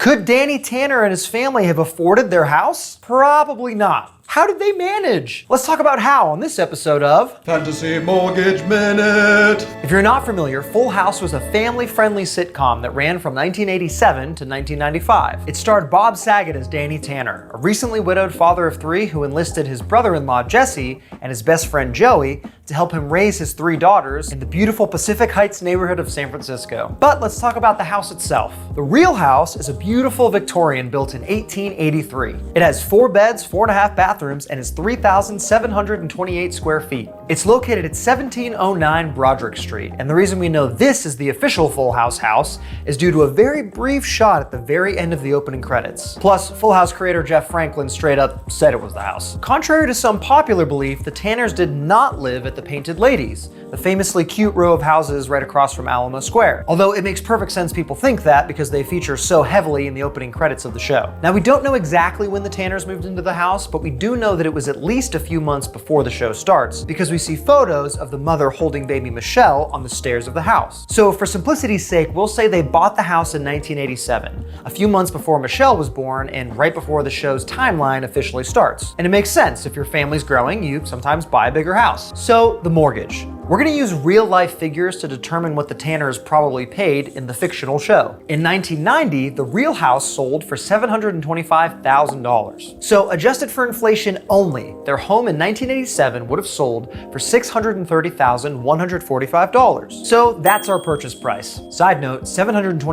Could Danny Tanner and his family have afforded their house? Probably not. How did they manage? Let's talk about how on this episode of Fantasy Mortgage Minute. If you're not familiar, Full House was a family-friendly sitcom that ran from 1987 to 1995. It starred Bob Saget as Danny Tanner, a recently widowed father of three who enlisted his brother-in-law Jesse and his best friend Joey to help him raise his three daughters in the beautiful Pacific Heights neighborhood of San Francisco. But let's talk about the house itself. The real house is a beautiful Victorian built in 1883. It has 4 beds, 4.5 bathrooms, and is 3,728 square feet. It's located at 1709 Broderick Street, and the reason we know this is the official Full House house is due to a very brief shot at the very end of the opening credits. Plus, Full House creator Jeff Franklin straight up said it was the house. Contrary to some popular belief, the Tanners did not live at the Painted Ladies, the famously cute row of houses right across from Alamo Square. Although it makes perfect sense people think that because they feature so heavily in the opening credits of the show. Now, we don't know exactly when the Tanners moved into the house, but we do know that it was at least a few months before the show starts because we see photos of the mother holding baby Michelle on the stairs of the house. So for simplicity's sake, we'll say they bought the house in 1987, a few months before Michelle was born and right before the show's timeline officially starts. And it makes sense. If your family's growing, you sometimes buy a bigger house. So the mortgage. We're going to use real-life figures to determine what the Tanners probably paid in the fictional show. In 1990, the real house sold for $725,000. So adjusted for inflation only, their home in 1987 would have sold for $630,145. So that's our purchase price. Side note, $725,000 in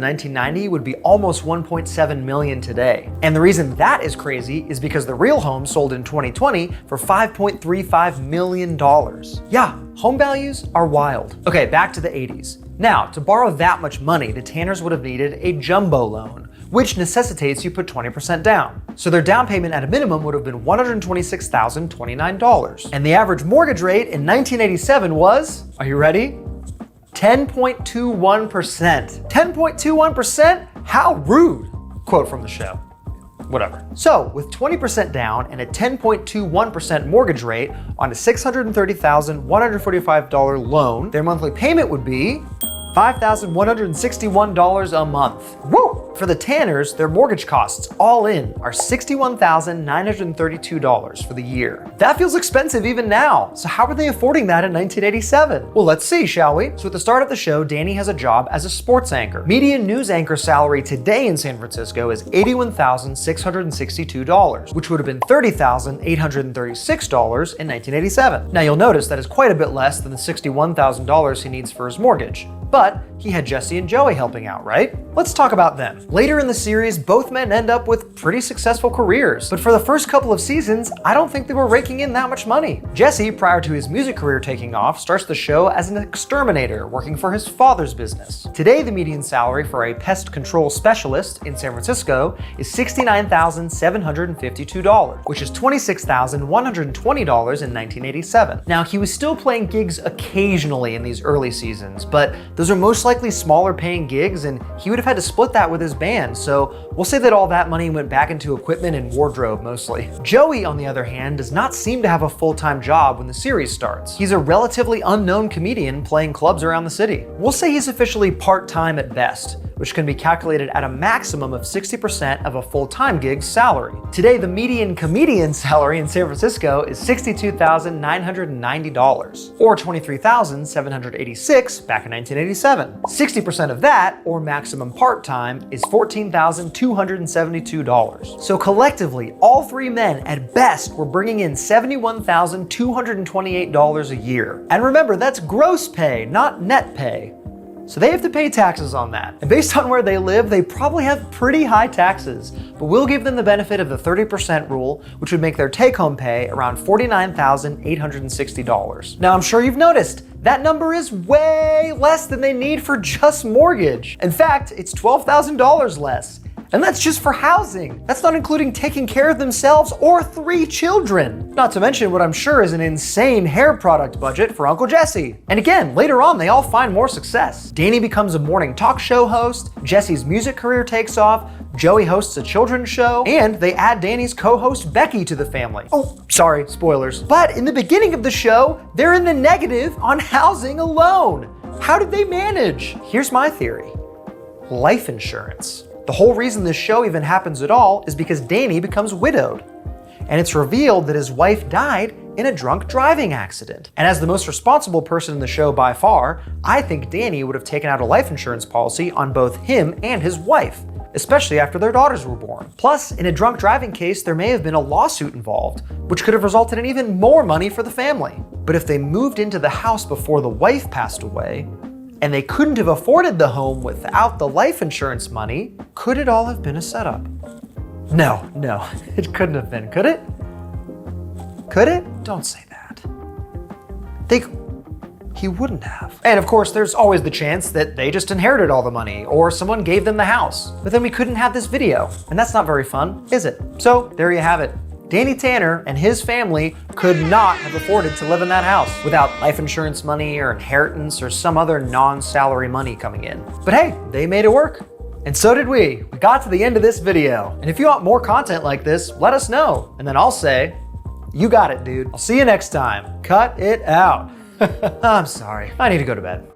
1990 would be almost $1.7 million today. And the reason that is crazy is because the real home sold in 2020 for $5.35 million. Yeah, home values are wild. Okay, back to the 80s. Now, to borrow that much money, the Tanners would have needed a jumbo loan, which necessitates you put 20% down. So their down payment at a minimum would have been $126,029. And the average mortgage rate in 1987 was, are you ready? 10.21%. 10.21%? How rude. Quote from the show. Whatever. So, with 20% down and a 10.21% mortgage rate on a $630,145 loan, their monthly payment would be $5,161 a month. Woo! For the Tanners, their mortgage costs all in are $61,932 for the year. That feels expensive even now. So how are they affording that in 1987? Well, let's see, shall we? So at the start of the show, Danny has a job as a sports anchor. Median news anchor salary today in San Francisco is $81,662, which would have been $30,836 in 1987. Now you'll notice that is quite a bit less than the $61,000 he needs for his mortgage. But he had Jesse and Joey helping out, right? Let's talk about them. Later in the series, both men end up with pretty successful careers. But for the first couple of seasons, I don't think they were raking in that much money. Jesse, prior to his music career taking off, starts the show as an exterminator working for his father's business. Today, the median salary for a pest control specialist in San Francisco is $69,752, which is $26,120 in 1987. Now, he was still playing gigs occasionally in these early seasons, but those are most likely smaller paying gigs, and he would have had to split that with his band, so we'll say that all that money went back into equipment and wardrobe mostly. Joey, on the other hand, does not seem to have a full-time job when the series starts. He's a relatively unknown comedian playing clubs around the city. We'll say he's officially part-time at best, which can be calculated at a maximum of 60% of a full-time gig's salary. Today, the median comedian salary in San Francisco is $62,990, or $23,786 back in 1987. 60% of that, or maximum part-time, is $14,272. So collectively, all three men at best were bringing in $71,228 a year. And remember, that's gross pay, not net pay. So they have to pay taxes on that. And based on where they live, they probably have pretty high taxes, but we'll give them the benefit of the 30% rule, which would make their take-home pay around $49,860. Now, I'm sure you've noticed, that number is way less than they need for just mortgage. In fact, it's $12,000 less. And that's just for housing. That's not including taking care of themselves or 3 children. Not to mention what I'm sure is an insane hair product budget for Uncle Jesse. And again, later on, they all find more success. Danny becomes a morning talk show host, Jesse's music career takes off, Joey hosts a children's show, and they add Danny's co-host Becky to the family. Oh, sorry, spoilers. But in the beginning of the show, they're in the negative on housing alone. How did they manage? Here's my theory. Life insurance. The whole reason this show even happens at all is because Danny becomes widowed. And it's revealed that his wife died in a drunk driving accident. And as the most responsible person in the show by far, I think Danny would have taken out a life insurance policy on both him and his wife, especially after their daughters were born. Plus, in a drunk driving case, there may have been a lawsuit involved, which could have resulted in even more money for the family. But if they moved into the house before the wife passed away, and they couldn't have afforded the home without the life insurance money, could it all have been a setup? No, it couldn't have been, could it? Could it? Don't say that. He wouldn't have. And of course, there's always the chance that they just inherited all the money, or someone gave them the house. But then we couldn't have this video, and that's not very fun, is it? So there you have it. Danny Tanner and his family could not have afforded to live in that house without life insurance money or inheritance or some other non-salary money coming in. But hey, they made it work. And so did we. We got to the end of this video. And if you want more content like this, let us know. And then I'll say, you got it, dude. I'll see you next time. Cut it out. I'm sorry. I need to go to bed.